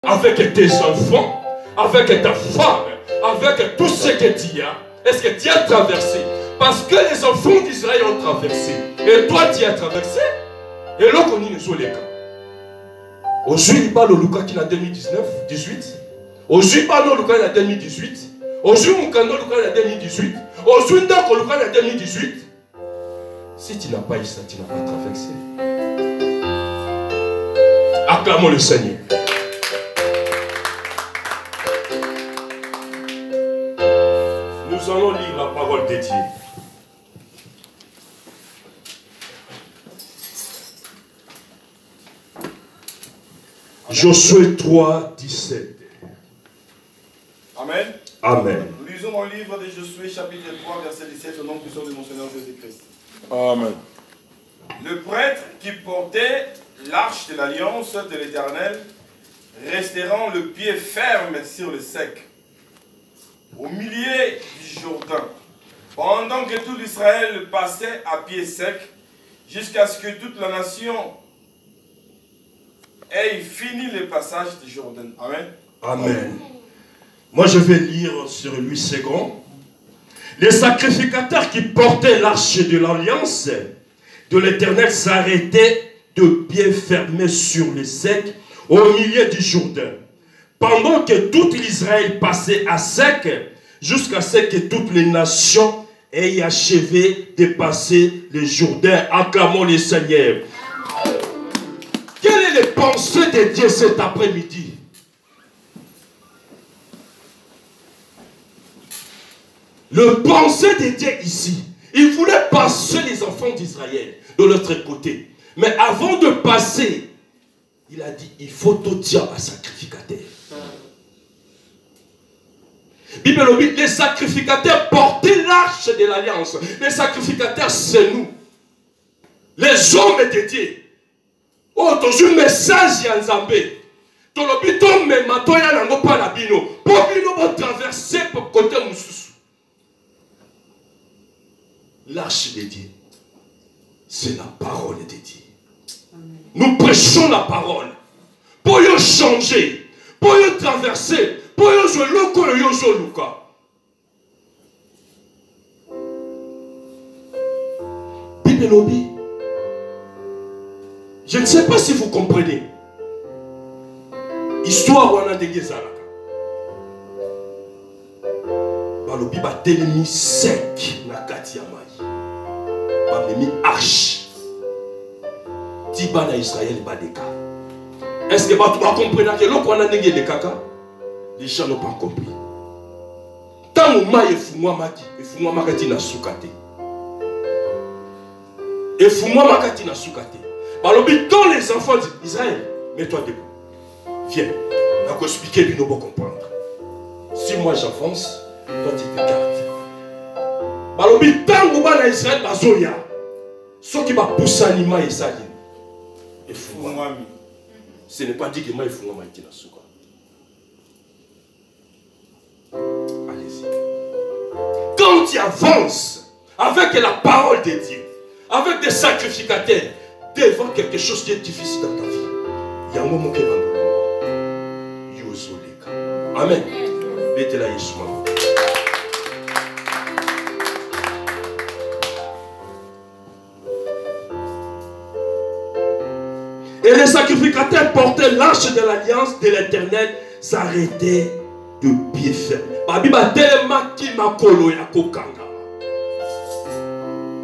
avec tes enfants, avec ta femme, avec tout ce que tu as. Est-ce que tu as traversé? Parce que les enfants d'Israël ont traversé. Et toi, tu as traversé. Et là, on y est sur les cas. Aujourd'hui, il parle au Lucas qui a 2019, 18. Aujourd'hui, il parle au Lucas qui a 2018. Aujourd'hui, mon canot Lucas qui a 2018. Aujourd'hui, d'accord, Lucas qui a 2018. Si tu n'as pas eu ça, tu n'as pas traversé. Acclamons le Seigneur. Nous allons lire la parole de Dieu. Josué 3, 17. Amen. Amen. Nous lisons dans le livre de Josué, chapitre 3, verset 17, au nom puissant de mon Seigneur Jésus-Christ. Amen. Le prêtre qui portait l'arche de l'alliance de l'Éternel resteront le pied ferme sur le sec, au milieu du Jourdain, pendant que tout Israël passait à pied sec, jusqu'à ce que toute la nation ait fini le passage du Jourdain. Amen. Amen. Moi, je vais lire sur Louis II. Les sacrificateurs qui portaient l'arche de l'alliance de l'Éternel s'arrêtaient de pied fermé sur le sec au milieu du Jourdain, pendant que tout l'Israël passait à sec, jusqu'à ce que toutes les nations aient achevé de passer le Jourdain. Acclamons le Seigneur. Quelle est la pensée de Dieu cet après-midi? Le pensée de Dieu ici, il voulait passer les enfants d'Israël de l'autre côté. Mais avant de passer, il a dit, il faut tout dire à sacrificateur. Bible, les sacrificateurs portaient l'arche de l'alliance. Les sacrificateurs, c'est nous. Les hommes de Dieu. Oh, tu as un message à Nzambé. Tu as un message pour traverser pour côté Moussous. L'arche de Dieu, c'est la parole de Dieu. Nous prêchons la parole pour y changer, pour y traverser, pour y jouer le Luka. Bible lobby. Je ne sais pas si vous comprenez. Histoire wana de Gezalaka. Balobi ba telemi sec na kati ya mai. Ba memi arche. Tiba na Israël ba deka. Est-ce que tu vas comprendre que l'on a négé les caca? Les gens n'ont pas compris. Tant que mai efungwa maki, efungwa makati na sukate. Efungwa makati na sukate. Balobi dans les enfants d'Israël, mets-toi debout. Viens, on va expliquer lui nous pour comprendre. Si moi j'avance, toi tu t'écartes. Balobi tant que na Israël bazoya. Ce qui va pousser l'anima et ça. Ce n'est pas dit que moi il faut que je sois. Allez-y. Quand tu avances avec la parole de Dieu, avec des sacrificateurs, devant quelque chose qui est difficile dans ta vie, il y a un moment qui est dans le monde. Amen. Mettez-la Yeshua. Et les sacrificateurs portaient l'arche de l'alliance de l'Éternel, s'arrêtaient de pied ferme.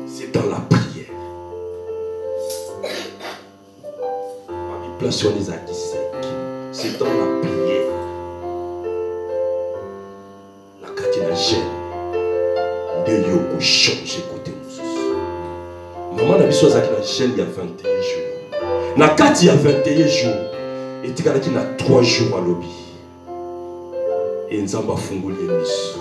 C'est dans la prière. C'est dans la prière. La katina gêne. De yoko change côté nous. Maman n'a pas besoin de la gêne il y a 21 jours. Na kati ya 21 jours et tu as 3 jours à lobby et nzamba fungoli miso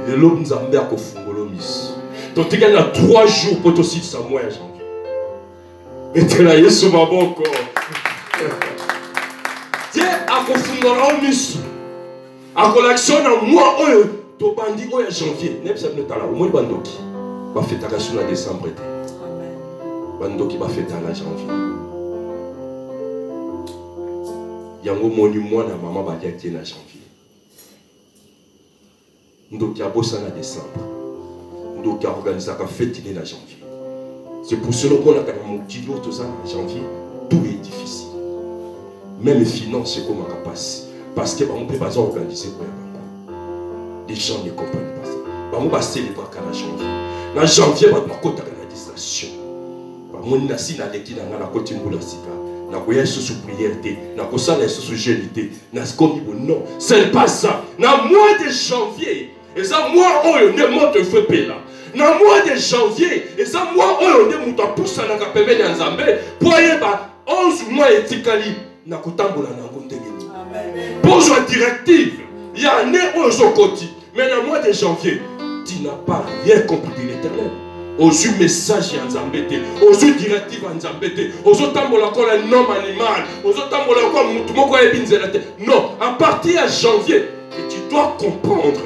le lob nzambe a ko fungolo miso donc tu as 3 jours pour aussi ça moi janvier et tu as yesu maboko Dieu a ko fungolo miso a collection na moi oyo to bandi oyo janvier ne bisa tala o mo bandoki ba fêter sur décembre. Bando qui va fêter en janvier. yango moni mwana maman badiaki na janvier. Ndoki abosa na décembre. Ndoki organiser ka fête na janvier. C'est pour cela qu'on a quand même dit l'autre en janvier, tout est difficile. Même les finances, c'est comme on passe. Parce que on ne peut pas organiser quoi. Les gens ne comprennent pas ça. On va célébrer en janvier. En janvier, on va côté la distraction. On a si na leki na la côté ngula sika. Na koya sous prière té, na kosala sous gélité, na komi non, c'est pas ça. Na mois de janvier, et ça mois oyo ne monte feu pela. Na mois de janvier, et ça mois oyo ne muta poussa na kapeme na Nzambe, pour yeba 11 mois etikali na kotambola na ngondengeni. Amen. Bonjour directive, il y a un né au Zokoti, mais dans le mois de janvier, tu n'as pas rien compris de l'Éternel. Aux yeux messages en Zambété, aux yeux directives en Zambété, aux yeux tambola comme un homme animal, aux yeux tambola comme un non, à partir de janvier, tu dois comprendre,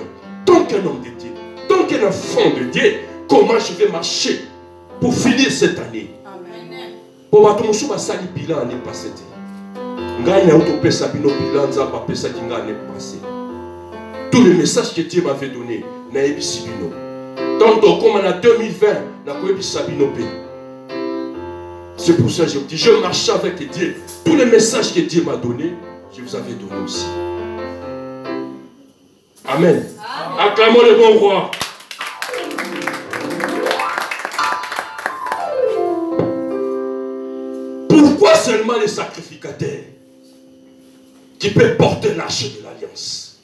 tant qu'un homme de Dieu, tant qu'un enfant de Dieu, comment je vais marcher pour finir cette année. Amen. Pour voir tout le monde sali bilan l'année passée. Tous les messages que Dieu m'avait donnés, tantôt comme en 2020, c'est pour ça que je dis, je marche avec Dieu. Tous les messages que Dieu m'a donnés, je vous avais donné aussi. Amen. Acclamons le bon roi. Pourquoi seulement les sacrificateurs qui peuvent porter l'arche de l'alliance?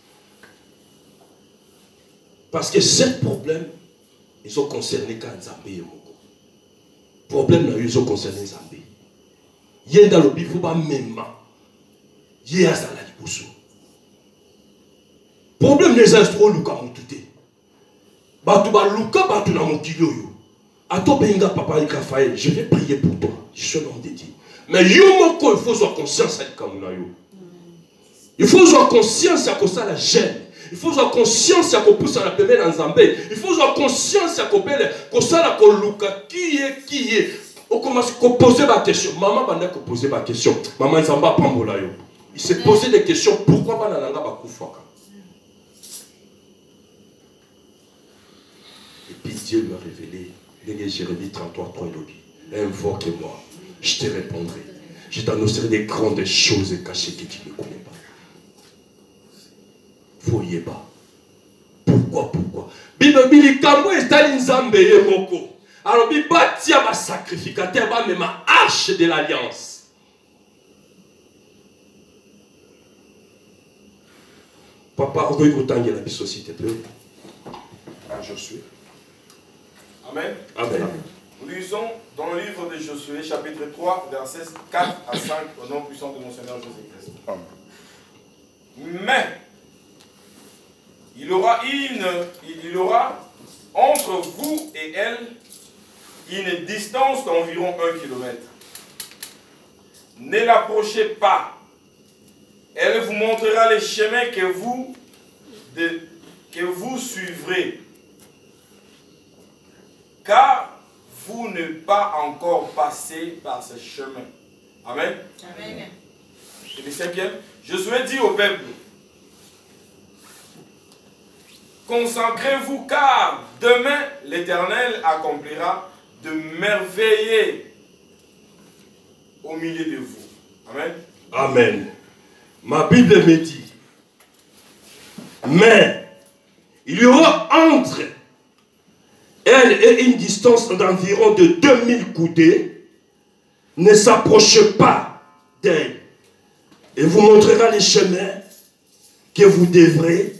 Parce que ce problème, ils ont concerné quand Nzambé et Moko. Problème là, ils ont concerné Nzambé. Il y a dans le bifou, même. Il y a dans la lipousou. Problème les instruments, Luka Moutouté. Batu ba Luka, batu na Moukilio. Ato benga papa Ikafael, je vais prier pour toi. Je suis l'homme de Dieu. Mais yo Moko, il faut avoir conscience à Ikamuna yo. Il faut avoir conscience à ça la gêne. Il faut avoir conscience à pousse à la pembe dans Zambé. Il faut avoir conscience à ça la Luka qui est. On commence à poser ma question. Maman banda ko poser ma question. Maman Zamba pambola yo. Il s'est posé des questions. Pourquoi bananga ba kufaka? Et puis Dieu lui a révélé. Jérémie 33, 3 il dit, invoque-moi, je te répondrai. Je t'annoncerai des grandes choses cachées que tu ne connais pas. Voyez pas. Pourquoi? Bible Kambo est Staline Zambé et Moko. Alors, Bible Batia va sacrificateur, va même ma arche de l'alliance. Papa, on va vous la société. Je suis. Amen. Amen. Nous lisons dans le livre de Josué, chapitre 3, versets 4 à 5, au nom puissant de mon Seigneur Jésus-Christ. Mais, il aura entre vous et elle une distance d'environ 1 kilomètre. Ne l'approchez pas. Elle vous montrera les chemins que vous suivrez. Car vous n'êtes pas encore passé par ce chemin. Amen. Amen. Et le 5e, Josué dit au peuple, consacrez-vous car demain l'Éternel accomplira de merveilles au milieu de vous. Amen. Amen. Ma Bible me dit, mais il y aura entre elle et une distance d'environ de 2000 coudées, ne s'approchez pas d'elle et vous montrera les chemins que vous devrez,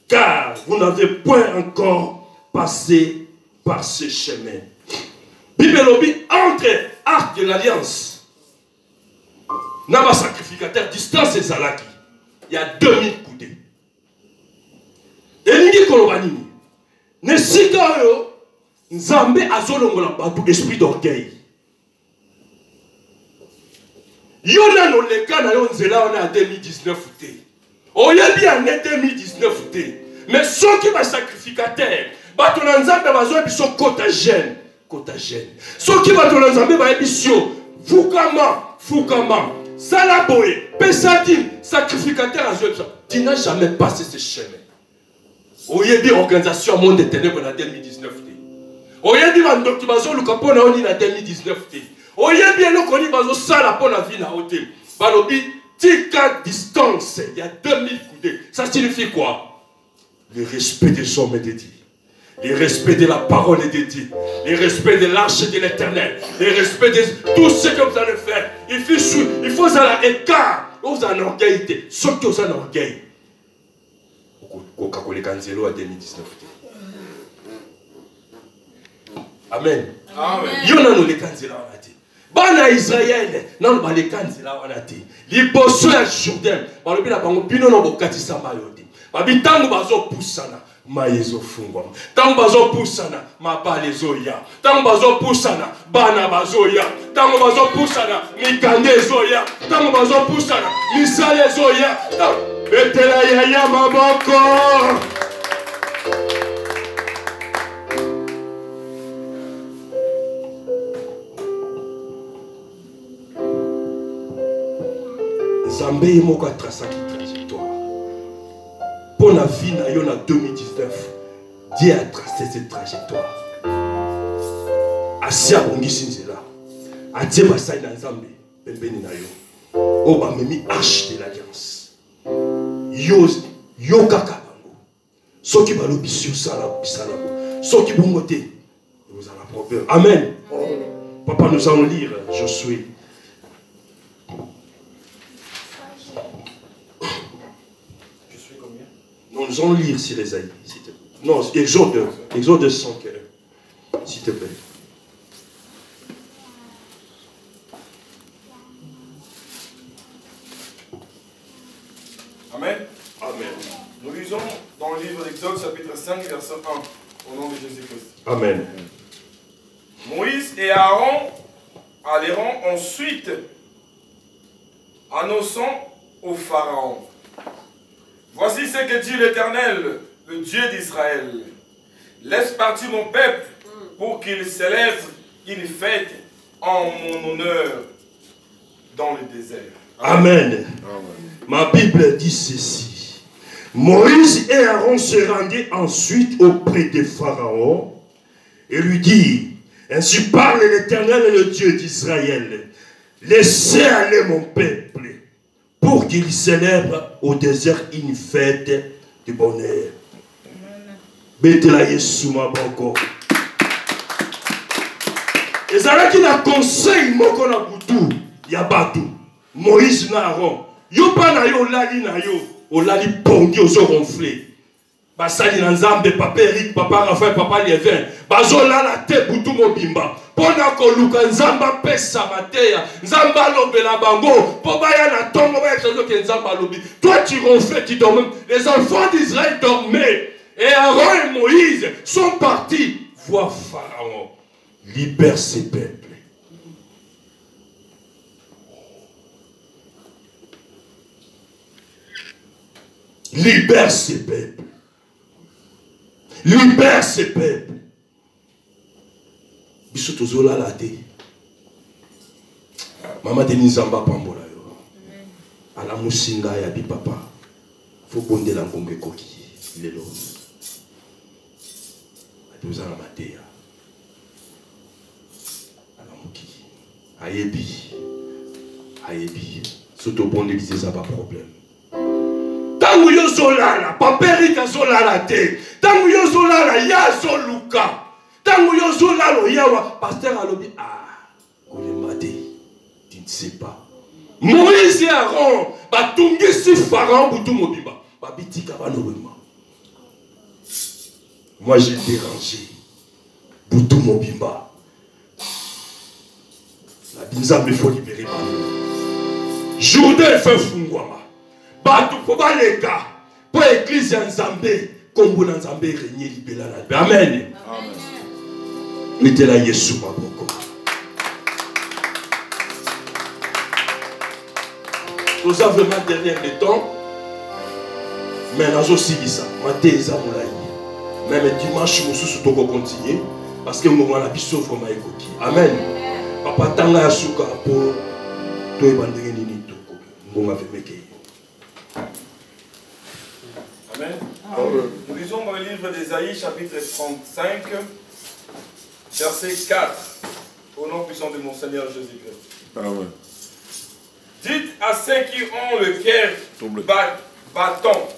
car vous n'avez point encore passé par ce chemin. Bible lobby entre arc de l'alliance, n'a pas sacrificateur, distance et zalaki. Il y a 2000 coudées. Et l'idée kolobani, ne sika yo, Nzambe azolongola batu esprit d'orgueil. Yona no leka na yo nzela on a 2019 te. Oyebi en 2019 te. Mais ceux qui va sacrificateur, batu na Nzambe bazo biso kota gêne. Ceux qui batu na Nzambe ba biso fukama. Salaboye, pesati sacrificateur à Joël, tu n'as jamais passé ce chemin. Vous avez dit organisation monde des ténèbres en 2019. Vous avez dit que l'octubation le capon en 2019. Vous avez dit que le ça la bonne vie na hôtel. Balobi, tika distance, il y a 2000 coudées. Ça signifie quoi? Le respect des hommes et des dieux. Le respect de la parole de Dieu, le respect de l'arche de l'Éternel, le respect de tout ce que vous allez faire. Il faut un écart. Vous avez un orgueil. Ce que vous avez un orgueil. Vous avez un orgueil en 2019. Amen. Amen. Il y a un canzela en ati. Bana Israël, non ba le canzela en ati. Liboso ya Jourdain, ba lobi na bango bino no bokatisa mayote. Ba bitango bazo pusana. Maïzo fungwa. Tango bazo pusana, mabale zoya. Tango bazo pusana, bana bazoya. Tango bazo pusana, mikande zoya. Tango bazo pusana, misale zoya. Betela yaya maboko. Zambé moko atrasaki trajectoire. Pour la vie en 2019, Dieu a tracé cette trajectoire. Asi abongisi là. Atie basai na Nzambe pembeni na yo. O ba memi arche de l'alliance. Yo kaka bango. Soki balobi sur sala bisala. Soki bongo te. Vous allez problème. Amen. Papa, nous allons lire Josué. Nous allons lire sur les aïeux, s'il te plaît. Non, Exode 100, s'il te plaît. Amen. Amen. Nous lisons dans le livre d'Exode, chapitre 5, verset 1, au nom de Jésus-Christ. Amen. Moïse et Aaron alleront ensuite annonçant au Pharaon. Voici ce que dit l'Éternel, le Dieu d'Israël. Laisse partir mon peuple pour qu'il célèbre une fête en mon honneur dans le désert. Amen. Ma Bible dit ceci. Moïse et Aaron se rendaient ensuite auprès de Pharaon et lui dit, ainsi parle l'Éternel, le Dieu d'Israël. Laissez aller mon peuple pour qu'il célèbre au désert une fête de bonheur. Betela Yesu maboko. Ezalaki na conseil moko na butu ya batu. Moïse na Aaron. Yo pa na yo lali na yo. O lali pongi ozo ronflé. Basali na Nzambe, papa Eric, papa Raphaël, papa Lievin. Bazo lala te butu mobimba. Pona koluka Nzamba pesa mateya. Nzamba lobela bango. Po baya na tongo baya chazo ke Nzamba lobi. Toi tu ronflais, tu dormais. Les enfants d'Israël dormaient. Et Aaron et Moïse sont partis voir Pharaon. Libère ses peuples. Libère ses peuples. Libère ses peuples. Biso tozola la te. Maman de Nizamba pambola yo. Ala musinga ya bi papa. Faut bonde la ngombe koki. Lelo. Atoza na mateya. Ala muki. Ayebi. Soto bonde disait ça pas problème. Tangu yo zolala, paperi ka zolala te. Tangu yo zolala ya zoluka. Tangu yo zolalo yawa, pasteur alobi kolemate, tu ne sais pas. Moïse et Aaron batungisi Pharaon butu mobiba. Babitika banowema. Moi j'ai dérangé. Butu mobimba. La Nzambe faut libérer Bano. Jourdain fait fungwama. Batu faut pas les gars. Pour l'église en Nzambe, comme vous en Nzambe régner libérer la. Amen. Amen. Mettez la Yesu maboko. Nous avons vraiment derrière le temps. Mais nous aussi dit ça. Même dimanche, nous sommes continuer. Parce que nous avons la biso vraiment écoquille. Amen. Papa tanga yasuka pour toi et bandengeni nito. Nous avons fait. Nous lisons dans le livre d'Ésaïe, chapitre 35, verset 4, au nom puissant de mon Seigneur Jésus-Christ. Amen. Dites à ceux qui ont le cœur battant,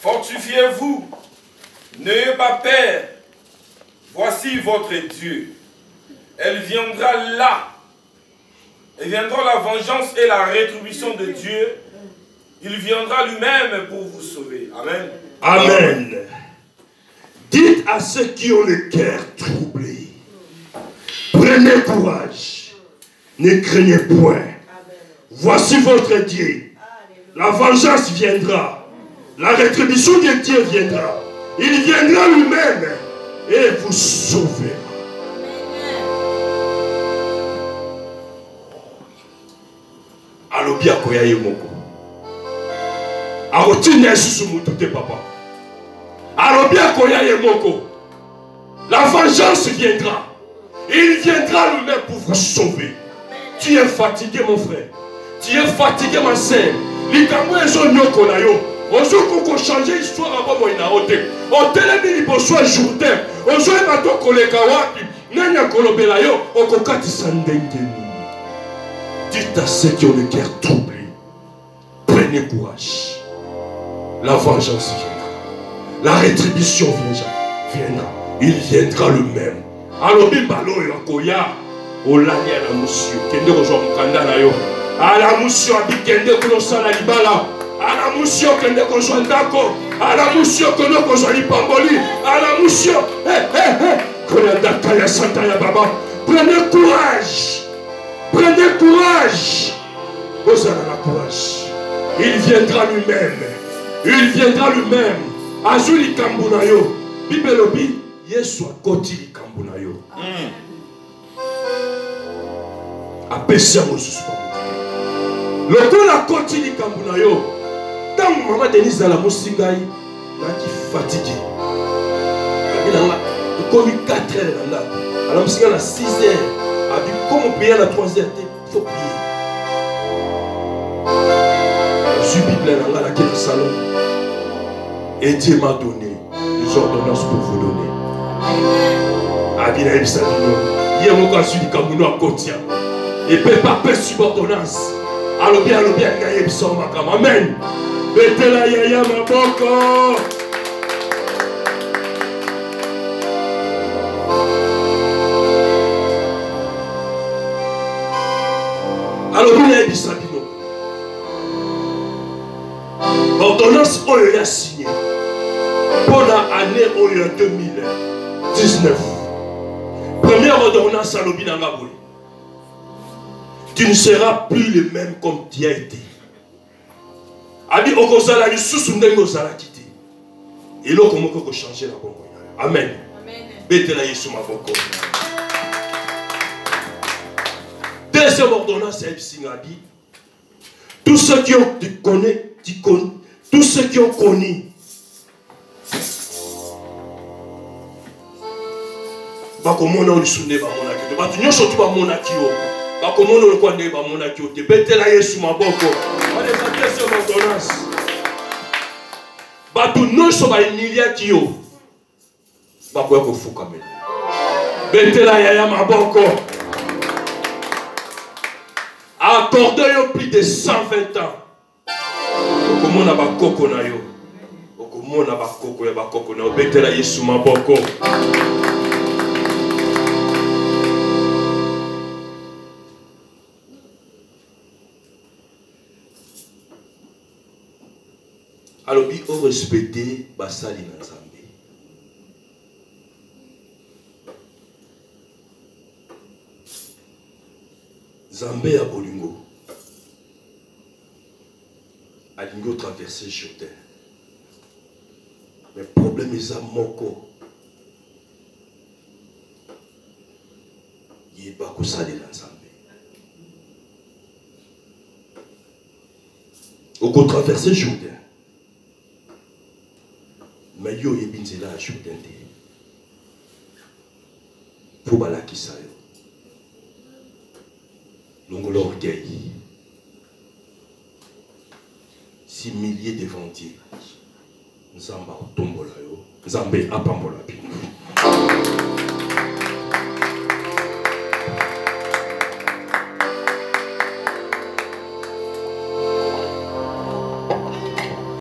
fortifiez-vous, n'ayez pas peur, voici votre Dieu. Elle viendra là. Et viendra la vengeance et la rétribution de Dieu. Il viendra lui-même pour vous sauver. Amen. Amen. Dites à ceux qui ont le cœur troublé, prenez courage, ne craignez point. Voici votre Dieu. La vengeance viendra. La rétribution de Dieu viendra. Il viendra lui-même et vous sauvera. Alobi akoya ye moko. Arotina esusu mutute papa. Alobi akoya ye moko. La vengeance viendra. Il viendra lui-même pour vous sauver. Tu es fatigué mon frère. Tu es fatigué ma sœur. Likambo ezo nyoko na yo. Ozo koko changer histoire aba mo ina ote. Otelemi liboso Jourdain. Ozo emato koleka wapi. Nanya kolobela yo okokatisa ndengeni. Dites à ceux qui ont le cœur troublé, prenez courage. La vengeance viendra. La rétribution viendra. Il viendra le même. Alors, bimbalo yakoya, olani à la monsieur, kende rejoint mukanda na yo. À la monsieur abikende kulosa la libala. À la monsieur kende rejoint ndako. À la monsieur kende rejoint lipamboli. À la monsieur, koyanda kaya santa ya baba. Prenez courage. Prenez courage. Vous avez la courage. Il viendra lui-même. Il viendra lui-même. Azuli kambunayo. Bibelobi. Yesu akoti kambunayo. Apesa mosusu. Lokola akoti kambunayo. Tant maman Denise à la mosingai. Naki fatigué. Il a commis 4 heures là. Alors mosingai à 6 heures. Comme on priait à la 3 heures, il faut prier. Je suis Bible dans le salon. Et Dieu m'a donné des ordonnances pour vous donner. Abina Ebisabino. Il y a un cas sur le Kamouno à Kotia. Et peut pas faire subordonnance. Alors bien, Gaïe Ebisson Makam. Amen. Betela Yaya Maboko. Alors, il y a des sabino. L'ordonnance Oyo a signé pour l'année Oyo 2019. Première ordonnance à l'Obinangaboui. Tu ne seras plus le même comme tu as été. Abi Okozala, il sous-sunde Ozala quitté. Et là, comment on peut changer la bonne. Amen. Betela Yesu Maboko. Deuxième ordonnance, c'est Singabi. Tous ceux qui ont connu, tous ceux qui ont connu, bakomona olisune ba monaki, batu nyonso tu ba monaki yo, bakomona olikwande ba monaki yo, te betela Yesu maboko. Wale za deuxième ordonnance. Batu nyonso ba humiliaki yo, bakoya kofuka mena. Betela yaya maboko. Accordez plus de 120 ans. Okomona ba koko na yo. Okomona ba koko ya ba koko na yo. Betela Yesu maboko. Alors bi on respecter basali na Nzambe. Zambé à Bolingo. Alingo traversé Jourdain. Mais le problème est à Moko. Il n'y a pas que ça de l'Zambé. Au traversé Jourdain. Mais il y a une à Jourdain. Pour balaki ça. Donc l'orgueil, 6 milliers de ventiers, Nzamba otombola yo, Nzambe apambola bino.